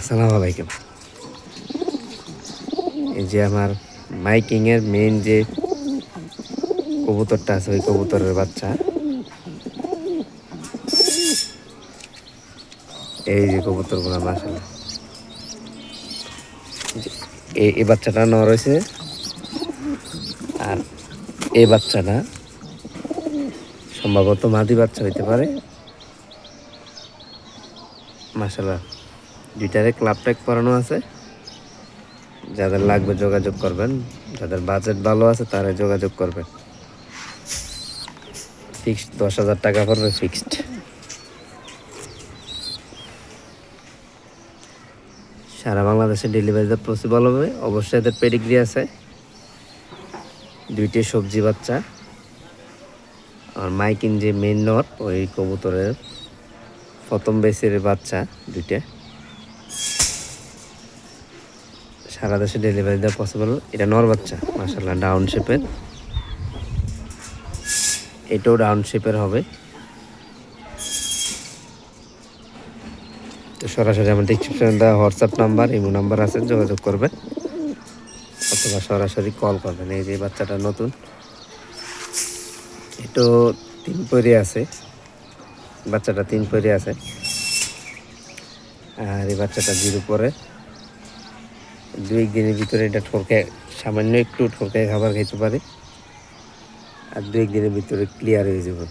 আসসালামু আলাইকুম। এই যে আমার মাইকিংয়ের মেইন যে কবুতরটা আছে ওই কবুতরের বাচ্চা। এই যে কবুতরগুলো মাশাআল্লাহ। এই বাচ্চাটা নর হয়েছে, আর এই বাচ্চাটা সম্ভবত মাদি বাচ্চা হইতে পারে। মাশাআল্লাহ, দুইটারে ক্লাব ট্যাগ করানো আছে। যাদের লাগবে যোগাযোগ করবেন, যাদের বাজেট ভালো আছে তারা যোগাযোগ করবেন। ফিক্সড 10,000 টাকা পড়বে, ফিক্সড। সারা বাংলাদেশে ডেলিভারিতে পসিবল হবে। অবশ্যই এদের পেডিগ্রি আছে, দুইটি সবজি বাচ্চা। আর মাইকিং যে মেইন নর ওই কবুতরের প্রথম বেসের বাচ্চা দুইটা। সারা দেশে ডেলিভারি দেওয়া পসিবল। এটা নর বাচ্চা মাশাআল্লাহ, ডাউন শেপের। এটাও ডাউন শেপের হবে। তো সরাসরি আমার ডিসক্রিপশনে দেওয়া হোয়াটসঅ্যাপ নাম্বার, ইমো নাম্বার আছে, যোগাযোগ করবেন অথবা সরাসরি কল করবেন। এই যে বাচ্চাটা নতুন, এটাও 3 পরে আছে, বাচ্চাটা 3 পরে আছে। আর এই বাচ্চাটা জিরো পরে 2 দিনের ভিতরে এটা ঠোরকে সামান্য একটু ঠোরকে খাবার খেতে পারে, আর 2 দিনের ভিতরে ক্লিয়ার হয়ে যাবে।